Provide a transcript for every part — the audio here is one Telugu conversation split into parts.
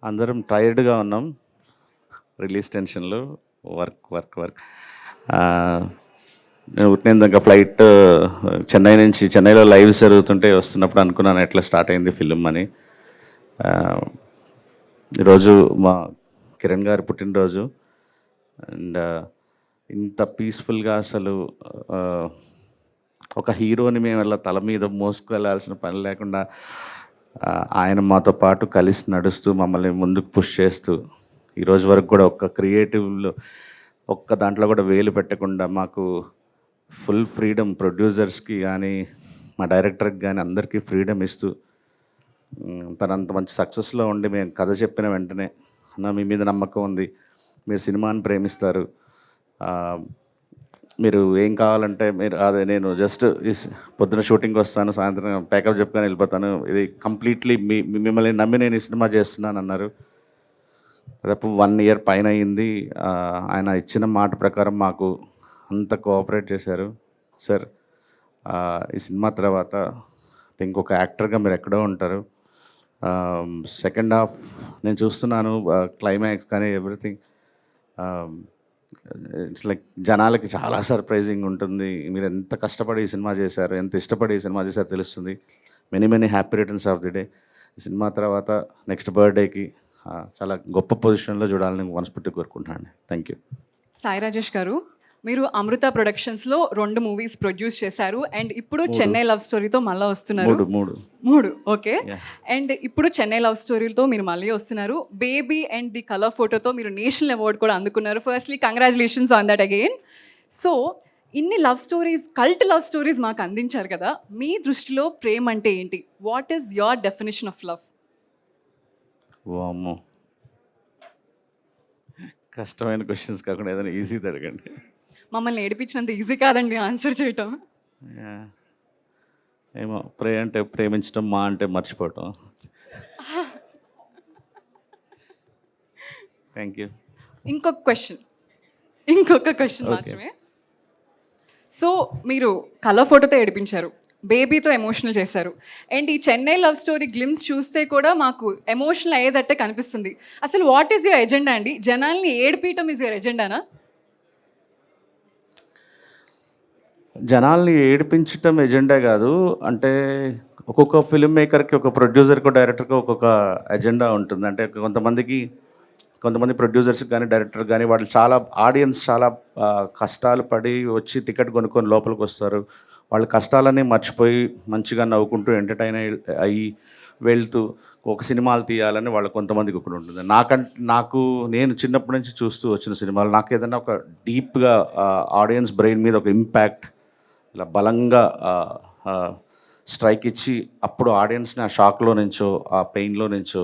అందరం టైర్డ్‌గా ఉన్నాం. రిలీజ్ టెన్షన్‌లో వర్క్. నేను ఇందాక ఫ్లైట్ చెన్నైలో లైవ్స్ జరుగుతుంటే వస్తున్నప్పుడు అనుకున్నాను ఎట్లా స్టార్ట్ అయింది ఫిల్మ్ అని. ఈరోజు మా కిరణ్ గారి పుట్టినరోజు. అండ్ ఇంత పీస్ఫుల్గా అసలు ఒక హీరోని మేము ఇలా తల మీద మోసుకెళ్ళాల్సిన పని లేకుండా ఆయన మాతో పాటు కలిసి నడుస్తూ మమ్మల్ని ముందుకు పుష్ చేస్తూ ఈరోజు వరకు కూడా ఒక్క క్రియేటివ్లో ఒక్క దాంట్లో కూడా వేలు పెట్టకుండా మాకు ఫుల్ ఫ్రీడమ్, ప్రొడ్యూసర్స్కి కానీ మా డైరెక్టర్కి కానీ అందరికీ ఫ్రీడమ్ ఇస్తూ తనంత మంచి సక్సెస్లో ఉండి మేము కథ చెప్పిన వెంటనే అన్న మీ మీద నమ్మకం ఉంది, మీరు సినిమాని ప్రేమిస్తారు, మీరు ఏం కావాలంటే మీరు అదే నేను జస్ట్ పొద్దున షూటింగ్కి వస్తాను, సాయంత్రం ప్యాకప్ చెప్పుకొని వెళ్ళిపోతాను, ఇది కంప్లీట్లీ మిమ్మల్ని నమ్మి నేను ఈ సినిమా చేస్తున్నాను అన్నారు. దాదాపు 1 year పైన అయింది. ఆయన ఇచ్చిన మాట ప్రకారం మాకు అంత కోఆపరేట్ చేశారు. సార్ ఈ సినిమా తర్వాత ఇంకొక యాక్టర్గా మీరు ఎక్కడో ఉంటారు. సెకండ్ హాఫ్ నేను చూస్తున్నాను, క్లైమాక్స్ కానీ ఎవ్రీథింగ్ ఇట్స్ లైక్ జనాలకి చాలా సర్ప్రైజింగ్ ఉంటుంది. మీరు ఎంత కష్టపడి ఈ సినిమా చేశారు, ఎంత ఇష్టపడి ఈ సినిమా చేశారో తెలుస్తుంది. Many happy returns of the day. ఈ సినిమా తర్వాత నెక్స్ట్ బర్త్డేకి చాలా గొప్ప పొజిషన్లో చూడాలని మనస్ఫూర్తిగా కోరుకుంటున్నాను. Thank you. సాయి రాజేష్ గారు, మీరు అమృత ప్రొడక్షన్స్లో 2 movies ప్రొడ్యూస్ చేశారు అండ్ ఇప్పుడు చెన్నై లవ్ స్టోరీతో మళ్ళీ వస్తున్నారు. మూడు ఓకే. అండ్ ఇప్పుడు చెన్నై లవ్ స్టోరీతో మీరు మళ్ళీ వస్తున్నారు. బేబీ అండ్ ది కలర్ ఫోటోతో మీరు నేషనల్ అవార్డు కూడా అందుకున్నారు. Firstly congratulations on that again. So ఇన్ని love stories, cult love stories మాకు అందించారు కదా, మీ దృష్టిలో ప్రేమ అంటే ఏంటి? What is your definition of love? వామ్మో, కష్టమైన క్వశ్చన్స్ కాకుండా ఏదైనా ఈజీది అడగండి. మమ్మల్ని ఏడిపించినంత ఈజీ కాదండి ఆన్సర్ చేయటం. ఏమో, అంటే ప్రేమించడం, మా అంటే మర్చిపోవటం. Thank you. ఇంకొక క్వశ్చన్ మాత్రమే. సో మీరు కలర్ ఫోటోతో ఏడిపించారు, బేబీతో ఎమోషనల్ చేశారు అండ్ ఈ చెన్నై లవ్ స్టోరీ గ్లిమ్స్ చూస్తే కూడా మాకు ఎమోషనల్ అయ్యేదట్టే కనిపిస్తుంది. అసలు వాట్ ఈస్ యువర్ ఎజెండా అండి? జనాల్ని ఏడిపించడం ఈజ్ యువర్ ఎజెండానా? జనాల్ని ఏడిపించటం ఎజెండా కాదు. అంటే ఒక్కొక్క ఫిల్మ్ మేకర్కి, ఒక ప్రొడ్యూసర్కి, డైరెక్టర్కి ఒక్కొక్క ఎజెండా ఉంటుంది. అంటే కొంతమంది ప్రొడ్యూసర్స్కి కానీ డైరెక్టర్ కానీ వాళ్ళు ఆడియన్స్ చాలా కష్టాలు పడి వచ్చి టికెట్ కొనుక్కొని లోపలికి వస్తారు. వాళ్ళ కష్టాలన్నీ మర్చిపోయి మంచిగా నవ్వుకుంటూ ఎంటర్టైన్ అయ్యి వెళ్తూ ఒక సినిమాలు తీయాలని వాళ్ళ కొంతమందికి ఒకటి ఉంటుంది. నేను చిన్నప్పటి నుంచి చూస్తూ వచ్చిన సినిమాలు నాకు ఏదైనా ఒక డీప్గా ఆడియన్స్ బ్రెయిన్ మీద ఒక ఇంపాక్ట్ ఇలా బలంగా స్ట్రైక్ ఇచ్చి అప్పుడు ఆడియన్స్ని ఆ షాక్లో నుంచో, ఆ పెయిన్లో నుంచో,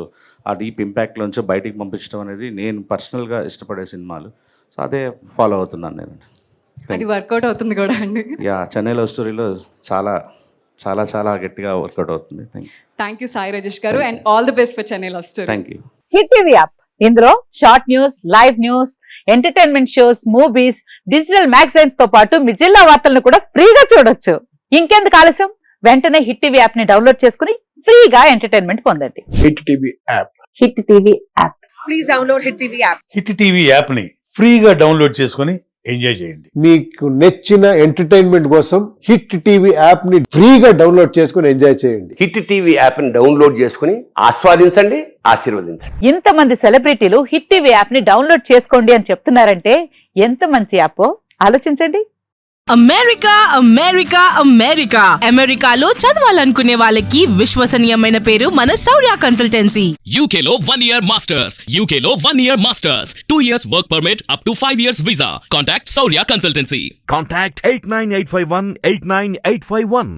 ఆ డీప్ ఇంపాక్ట్లో నుంచో బయటికి పంపించడం అనేది నేను పర్సనల్గా ఇష్టపడే సినిమాలు. సో అదే ఫాలో అవుతున్నాను నేను. అది వర్కౌట్ అవుతుంది కూడా అండి. చెన్నై లవ్ స్టోరీలో చాలా చాలా చాలా గట్టిగా వర్కౌట్ అవుతుంది. Thank you Sai Rajesh garu and all the best for Chennai love story. Thank you. Hit TV app, ఇందులో short news, live news, entertainment shows, movies, digital magazines తో పాటు మీ జిల్లా వార్తలను కూడా ఫ్రీగా చూడొచ్చు. ఇంకెందుకు ఆలస్యం, వెంటనే హిట్ టీవీ యాప్ ని డౌన్లోడ్ చేసుకుని ఫ్రీగా ఎంటర్టైన్మెంట్ పొందండి. Hit TV app. Hit TV app. Please download hit TV app. Hit TV app ని ఫ్రీగా డౌన్లోడ్ చేసుకుని ఎంజాయ్ చేయండి. మీకు నచ్చిన ఎంటర్టైన్మెంట్ కోసం హిట్ టీవీ యాప్ ని ఫ్రీగా డౌన్లోడ్ చేసుకుని ఎంజాయ్ చేయండి. హిట్ టీవీ యాప్ ని డౌన్లోడ్ చేసుకుని ఆస్వాదించండి, ఆశీర్వదించండి. ఇంతమంది సెలబ్రిటీలు హిట్ టీవీ యాప్ ని డౌన్లోడ్ చేసుకోండి అని చెప్తున్నారంటే ఎంత మంచి యాప్ ఆలోచించండి. అమెరికాలో చదవాలనుకునే వాళ్ళకి విశ్వసనీయమైన పేరు మన శౌర్య consultancy. UKలో 1 year masters, 2 years work permit up to 5 years visa. Contact Saurya Consultancy. Contact 89851 89851.